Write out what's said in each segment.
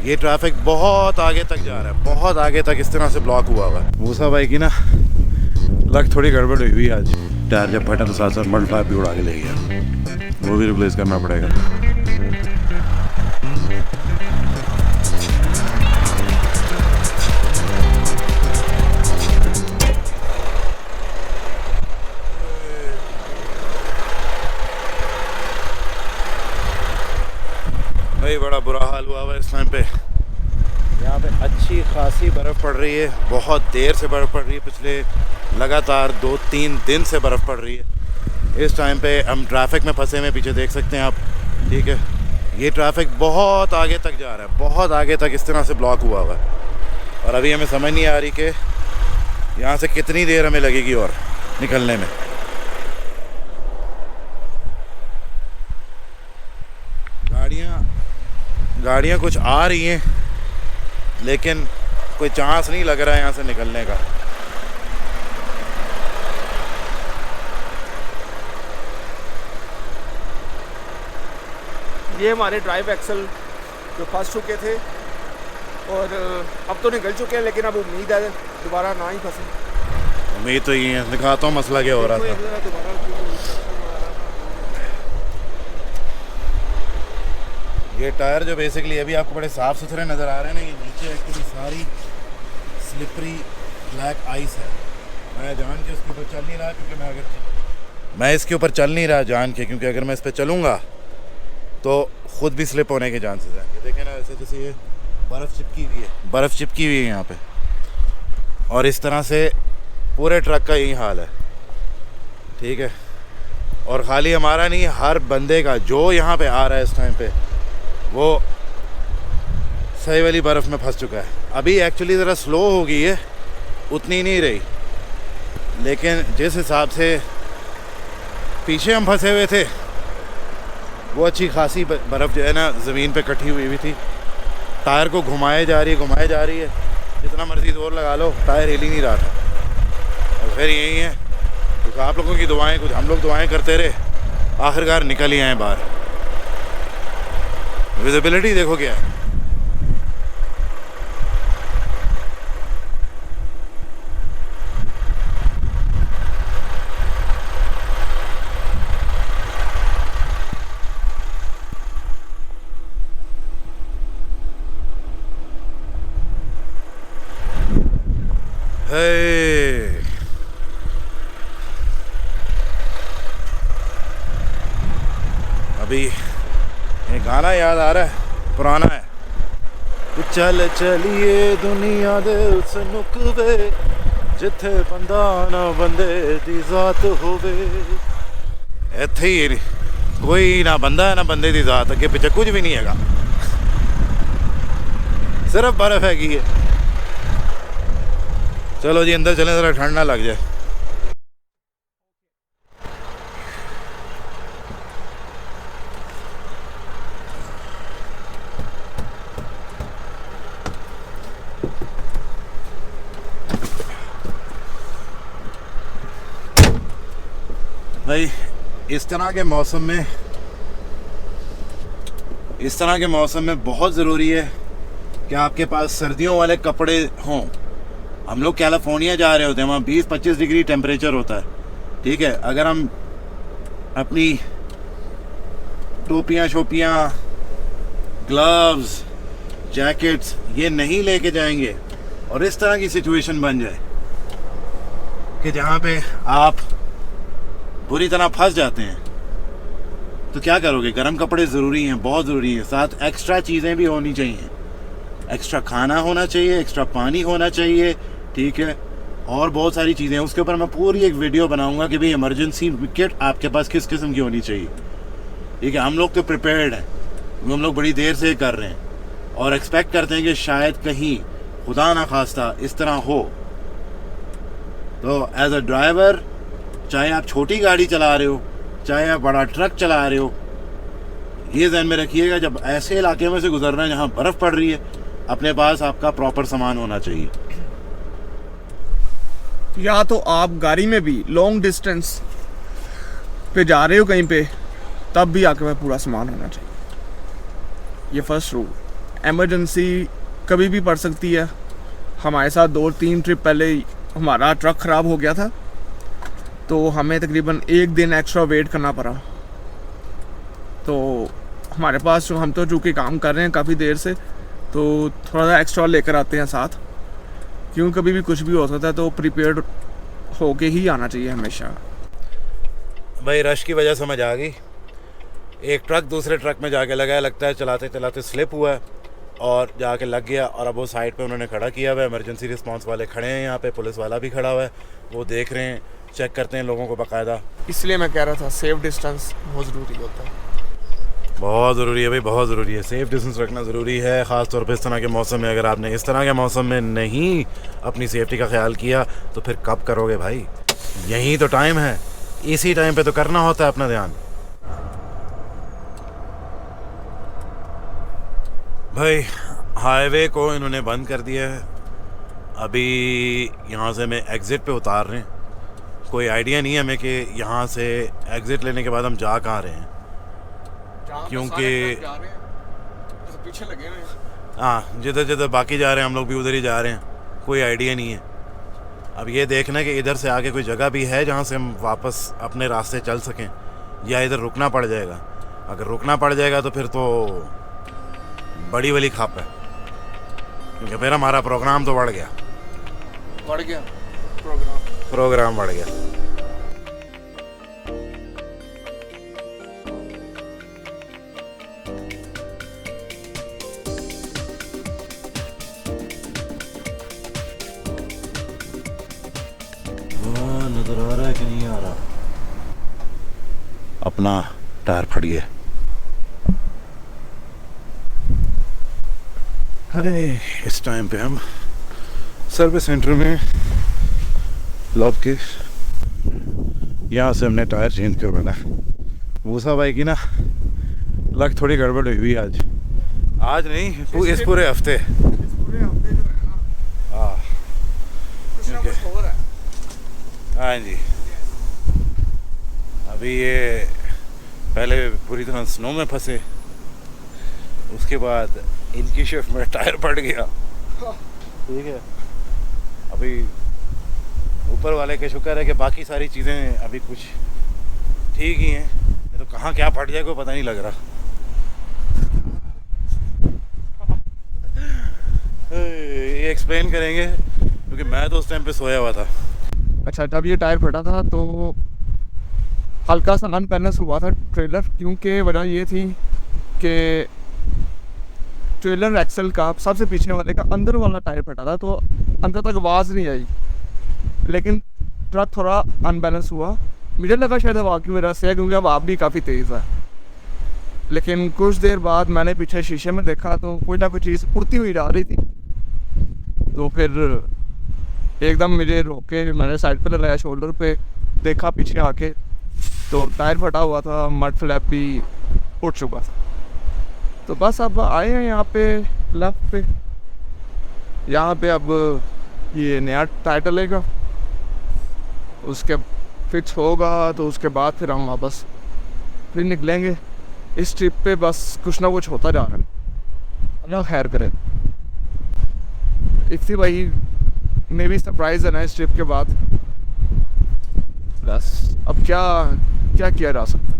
ये ट्रैफिक बहुत आगे तक जा रहा है, बहुत आगे तक इस तरह से ब्लॉक हुआ हुआ है। मूसा भाई की ना लग थोड़ी गड़बड़ हुई हुई आज। टायर जब फटा तो साथ साथ मल्टीप्लायर भी उड़ा के ले गया, वो भी रिप्लेस करना पड़ेगा। भाई बड़ा बुरा हाल हुआ हुआ इस टाइम पे। यहाँ पे अच्छी खासी बर्फ़ पड़ रही है, बहुत देर से बर्फ़ पड़ रही है, पिछले लगातार 2-3 दिन से बर्फ़ पड़ रही है। इस टाइम पे हम ट्रैफिक में फंसे हुए, पीछे देख सकते हैं आप, ठीक है। ये ट्रैफिक बहुत आगे तक जा रहा है, बहुत आगे तक इस तरह से ब्लॉक हुआ हुआ है। और अभी हमें समझ नहीं आ रही कि यहाँ से कितनी देर हमें लगेगी और निकलने में। गाड़ियाँ कुछ आ रही हैं, लेकिन कोई चांस नहीं लग रहा है यहाँ से निकलने का। ये हमारे ड्राइव एक्सल जो फंस चुके थे और अब तो निकल चुके हैं, लेकिन अब उम्मीद है दोबारा ना ही फंसे। उम्मीद तो ये है, दिखाता हूँ मसला क्या हो रहा था। ये टायर जो बेसिकली अभी आपको बड़े साफ़ सुथरे नज़र आ रहे हैं ना, ये नीचे एक्चुअली सारी स्लिपरी ब्लैक आइस है। मैं जान के उसके ऊपर चल नहीं रहा, क्योंकि मैं इसके ऊपर चल नहीं रहा जान के, क्योंकि अगर मैं इस पर चलूँगा तो ख़ुद भी स्लिप होने के चांसेस हैं। ये देखें ना, ऐसे जैसे ये बर्फ़ चिपकी हुई है, बर्फ़ चिपकी हुई है यहाँ पे, और इस तरह से पूरे ट्रक का यही हाल है, ठीक है। और ख़ाली हमारा नहीं, हर बंदे का जो यहाँ पे आ रहा है इस टाइम पे, वो सही वाली बर्फ़ में फंस चुका है। अभी एक्चुअली ज़रा स्लो हो गई है, उतनी नहीं रही, लेकिन जिस हिसाब से पीछे हम फंसे हुए थे, वो अच्छी खासी बर्फ़ जो है ना ज़मीन पे इकट्ठी हुई थी। टायर को घुमाए जा रही है, जितना मर्ज़ी ज़ोर लगा लो, टायर हिल ही नहीं रहा था। और फिर यही है, क्योंकि आप लोगों की दुआएं, कुछ हम लोग दुआएं करते रहे, आखिरकार निकल ही आए बाहर। विजिबिलिटी देखो क्या है। अभी ये गाना याद आ रहा है, पुराना है। चल चलिए दुनिया दे उस नुकवे, जिथे बंदा ना बंदे दी जात होवे। इत्थे ही कोई ना बंदा है ना बंदे दी जात, अगे पीछे कुछ भी नहीं हैगा, सिर्फ बर्फ हैगी है। चलो जी अंदर चलें, ज़रा ठंड ना लग जाए। भाई इस तरह के मौसम में बहुत ज़रूरी है कि आपके पास सर्दियों वाले कपड़े हों। हम लोग कैलिफोर्निया जा रहे होते हैं, वहाँ 20-25 डिग्री टेम्परेचर होता है, ठीक है। अगर हम अपनी टोपियाँ शोपियाँ, ग्लव्स, जैकेट्स ये नहीं लेके जाएंगे और इस तरह की सिचुएशन बन जाए कि जहाँ पे आप बुरी तरह फंस जाते हैं, तो क्या करोगे? गर्म कपड़े ज़रूरी हैं, बहुत ज़रूरी हैं। साथ एक्स्ट्रा चीज़ें भी होनी चाहिए, एक्स्ट्रा खाना होना चाहिए, एक्स्ट्रा पानी होना चाहिए, ठीक है। और बहुत सारी चीज़ें हैं, उसके ऊपर मैं पूरी एक वीडियो बनाऊंगा कि भाई इमरजेंसी किट आपके पास किस किस्म की होनी चाहिए, ठीक है। हम लोग तो प्रिपेयर्ड हैं, हम लोग बड़ी देर से कर रहे हैं और एक्सपेक्ट करते हैं कि शायद कहीं खुदा ना खास्ता इस तरह हो। तो एज अ ड्राइवर, चाहे आप छोटी गाड़ी चला रहे हो, चाहे आप बड़ा ट्रक चला रहे हो, ये ध्यान में रखिएगा, जब ऐसे इलाके में से गुजरना है जहाँ बर्फ़ पड़ रही है, अपने पास आपका प्रॉपर सामान होना चाहिए। या तो आप गाड़ी में भी लॉन्ग डिस्टेंस पे जा रहे हो कहीं पे, तब भी आपके पास पूरा सामान होना चाहिए। ये फर्स्ट रूल। एमरजेंसी कभी भी पड़ सकती है। हमारे साथ 2-3 ट्रिप पहले हमारा ट्रक ख़राब हो गया था, तो हमें तकरीबन 1 दिन एक्स्ट्रा वेट करना पड़ा। तो हमारे पास हम तो चूँकि काम कर रहे हैं काफ़ी देर से, तो थोड़ा सा एक्स्ट्रा लेकर आते हैं साथ, क्यों कभी भी कुछ भी हो सकता है, तो प्रिपेयर्ड होके ही आना चाहिए हमेशा। भाई रश की वजह समझ आ गई। एक ट्रक दूसरे ट्रक में जाके लगा है, लगता है चलाते चलाते स्लिप हुआ है और जाके लग गया। और अब वो साइड पे उन्होंने खड़ा किया हुआ है, इमरजेंसी रिस्पांस वाले खड़े हैं यहाँ पे, पुलिस वाला भी खड़ा हुआ है, वो देख रहे हैं, चेक करते हैं लोगों को बाकायदा। इसलिए मैं कह रहा था सेफ डिस्टेंस बहुत ज़रूरी होता है। बहुत ज़रूरी है भाई, बहुत ज़रूरी है, सेफ डिस्टेंस रखना ज़रूरी है, ख़ास तौर पे इस तरह के मौसम में। अगर आपने इस तरह के मौसम में नहीं अपनी सेफ्टी का ख्याल किया तो फिर कब करोगे भाई? यही तो टाइम है, इसी टाइम पे तो करना होता है अपना ध्यान। भाई हाईवे को इन्होंने बंद कर दिया है, अभी यहाँ से हमें एग्ज़िट पे उतार रहे हैं। कोई आइडिया नहीं है हमें कि यहाँ से एग्ज़िट लेने के बाद हम जा कहाँ रहे हैं, क्योंकि पीछे लगे हुए हैं। हाँ, जिधर जिधर बाकी जा रहे हैं हम लोग भी उधर ही जा रहे हैं, कोई आइडिया नहीं है। अब ये देखना है कि इधर से आगे कोई जगह भी है जहाँ से हम वापस अपने रास्ते चल सकें, या इधर रुकना पड़ जाएगा। अगर रुकना पड़ जाएगा तो फिर तो बड़ी वाली खप है, क्योंकि फिर हमारा प्रोग्राम तो बढ़ गया प्रोग्राम बढ़ गया। नजर आ रहा है कि नहीं आ रहा? अपना टायर फट गया। अरे इस टाइम पे हम सर्विस सेंटर में लॉब के यहाँ से हमने टायर चेंज करवाना। मूसा भाई की ना लग थोड़ी गड़बड़ हुई हुई आज नहीं, इस पूरे हफ्ते। हाँ हाँ जी, अभी ये पहले पूरी तरह स्नो में फंसे, उसके बाद इनकी शिफ्ट में टायर फट गया। ठीक है, अभी ऊपर वाले के शुक्र है कि बाकी सारी चीज़ें अभी कुछ ठीक ही हैं, नहीं तो कहाँ क्या फट जाए कोई पता नहीं लग रहा। ये एक्सप्लेन करेंगे क्योंकि मैं तो उस टाइम पे सोया हुआ था। अच्छा, जब ये टायर फटा था तो हल्का सा अनबैलेंस हुआ था ट्रेलर, क्योंकि वजह ये थी कि ट्रेलर एक्सल का सबसे पीछे वाले का अंदर वाला टायर फटा था, तो अंदर तक आवाज़ नहीं आई, लेकिन ट्रक थोड़ा अनबैलेंस हुआ। मुझे लगा शायद हवा की वजह से है, क्योंकि हवा भी काफ़ी तेज़ है। लेकिन कुछ देर बाद मैंने पीछे शीशे में देखा तो कोई ना कोई चीज़ उड़ती हुई जा रही थी, तो फिर एकदम मुझे रोके, मैंने साइड पे लगाया, शोल्डर पे देखा पीछे आके तो टायर फटा हुआ था, मड फ्लैप भी उठ चुका था। तो बस अब आए हैं यहाँ पे लेफ्ट पे, यहाँ पे अब ये नया टायर डलेगा, उसके फिक्स होगा तो उसके बाद फिर हम वापस फिर निकलेंगे। इस ट्रिप पे बस कुछ ना कुछ होता जा रहा है, अल्लाह खैर करे। इफ्ती भाई मे भी सरप्राइज़ है ना इस ट्रिप के बाद। बस अब क्या क्या किया जा सकता है।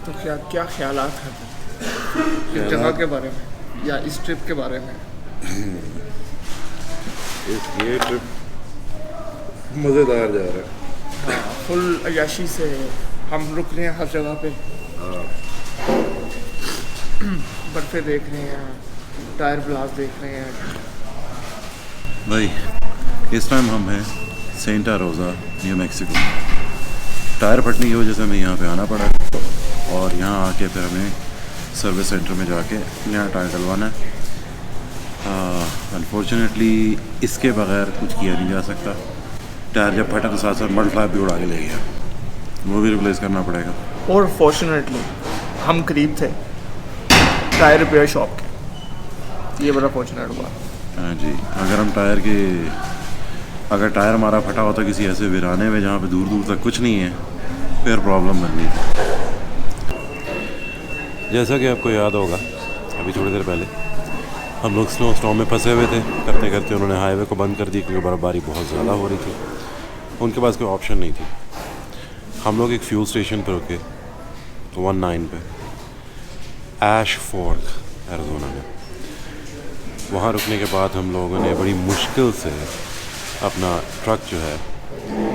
तो क्या क्या ख्यालात हैं इस जगह के बारे में या इस ट्रिप के बारे में? ये ट्रिप मज़ेदार जा रहा है। हाँ, फुल अय्याशी से हम रुक रहे हैं हर जगह पे, बर्फ़ें देख रहे हैं, टायर ब्लास्ट देख रहे हैं। भाई इस टाइम हम हैं सेंटा रोज़ा, न्यू मैक्सिको। टायर फटने की वजह से हमें यहाँ पे आना पड़ा और यहाँ आके फिर हमें सर्विस सेंटर में जाके नया टायर डलवाना है। अनफॉर्चुनेटली इसके बगैर कुछ किया नहीं जा सकता। टायर जब फटा तो साथ साथ मड फ्लैप भी उड़ा के ले गया, वो भी रिप्लेस करना पड़ेगा। और फॉर्चुनेटली हम करीब थे टायर रिपेयर शॉप के, ये बड़ा फॉर्चुनेट हुआ। हाँ जी, अगर हम टायर के अगर टायर हमारा फटा होता किसी ऐसे वीराने में जहाँ पे दूर दूर तक कुछ नहीं है, फिर प्रॉब्लम बननी थी। जैसा कि आपको याद होगा, अभी थोड़ी देर पहले हम लोग स्नो स्टॉर्म में फंसे हुए थे। करते करते उन्होंने हाईवे को बंद कर दी क्योंकि बर्फ़बारी बहुत ज़्यादा हो रही थी। उनके पास कोई ऑप्शन नहीं थी। हम लोग एक फ्यूल स्टेशन पर रुके 19 पे, ऐश फोर्क एरिज़ोना में। वहाँ रुकने के बाद हम लोगों ने बड़ी मुश्किल से अपना ट्रक जो है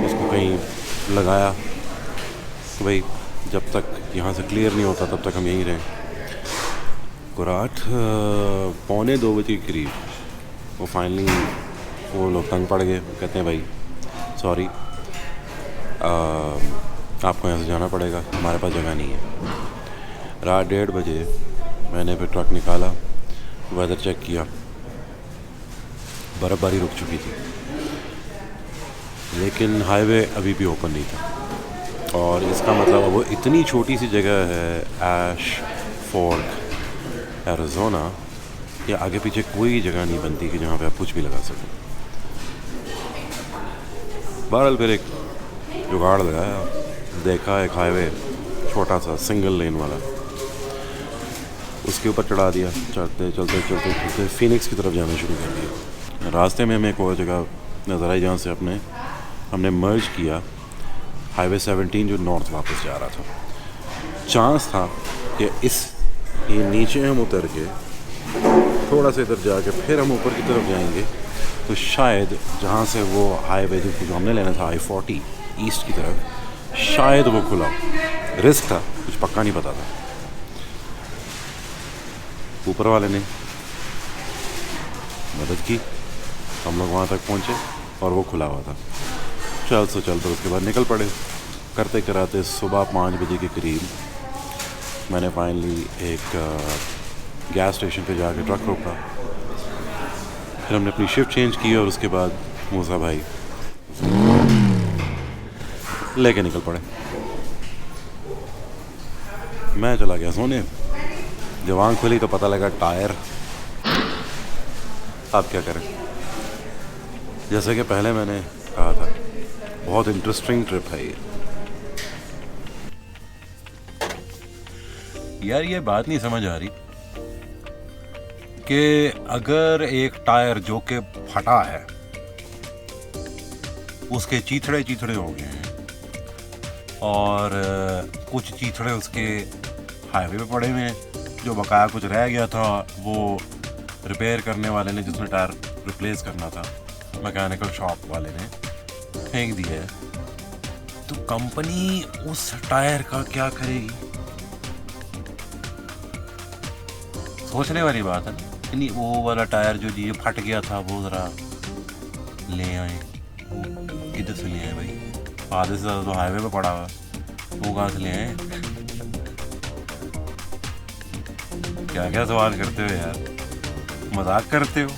उसको कहीं लगाया कि भाई जब तक यहाँ से क्लियर नहीं होता तब तक हम यहीं रहें। कुराट 1:45 के करीब वो फाइनली वो लोग तंग पड़ गए। कहते हैं भाई सॉरी, आपको यहाँ से जाना पड़ेगा, हमारे पास जगह नहीं है। रात 1:30 बजे मैंने फिर ट्रक निकाला, वेदर चेक किया, बर्फ़बारी रुक चुकी थी, लेकिन हाईवे अभी भी ओपन नहीं था। और इसका मतलब वो इतनी छोटी सी जगह है ऐश फोर्क एरिज़ोना कि आगे पीछे कोई जगह नहीं बनती कि जहाँ पे आप कुछ भी लगा सकें। बहरहाल फिर एक जुगाड़ लगाया, देखा एक हाईवे छोटा सा सिंगल लेन वाला, उसके ऊपर चढ़ा दिया। चलते चलते चलते चलते फिनिक्स की तरफ जाना शुरू कर दिया। रास्ते में हमें एक और जगह नज़र आई जहाँ से हमने मर्ज किया हाईवे 17 जो नॉर्थ वापस जा रहा था। चांस था कि ये नीचे हम उतर के थोड़ा सा इधर जाके फिर हम ऊपर की तरफ जाएंगे तो शायद जहाँ से वो हाईवे जो हमने लेना था I-40 ईस्ट की तरफ, शायद वो खुला। रिस्क था, कुछ पक्का नहीं पता था। ऊपर वाले ने मदद की, हम लोग वहाँ तक पहुँचे और वो खुला हुआ था। चल उसके बाद निकल पड़े। करते कराते सुबह 5 बजे के करीब मैंने फाइनली एक गैस स्टेशन पे जाके ट्रक रोका। फिर हमने अपनी शिफ्ट चेंज की और उसके बाद मूसा भाई लेके निकल पड़े। मैं चला गया सोने। जब आँख खुली तो पता लगा टायर। अब क्या करें? जैसे कि पहले मैंने कहा था, बहुत इंटरेस्टिंग ट्रिप है ये। यार ये बात नहीं समझ आ रही कि अगर एक टायर जो कि फटा है उसके चीथड़े हो गए हैं और कुछ चीथड़े उसके हाईवे पे पड़े हुए हैं, जो बकाया कुछ रह गया था वो रिपेयर करने वाले ने, जिसने टायर रिप्लेस करना था, मैकेनिकल शॉप वाले ने फेंक दिया है, तो कंपनी उस टायर का क्या करेगी? सोचने वाली बात है। नहीं, वो वाला टायर जो जी फट गया था वो ज़रा ले आए। किधर से ले आए भाई? आधे से ज़्यादा तो हाईवे पे पड़ा हुआ, वो कहाँ से ले आए? क्या क्या सवाल करते हो यार, मजाक करते हो?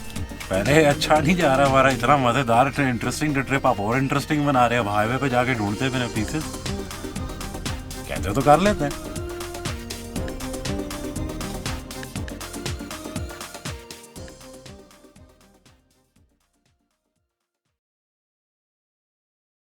पहले अच्छा नहीं जा रहा हमारा, इतना मज़ेदार इंटरेस्टिंग ट्रिप आप और इंटरेस्टिंग बना रहे हैं। अब हाईवे पे जाके ढूंढते फिर पीसेस। कहते हो तो कर लेते हैं।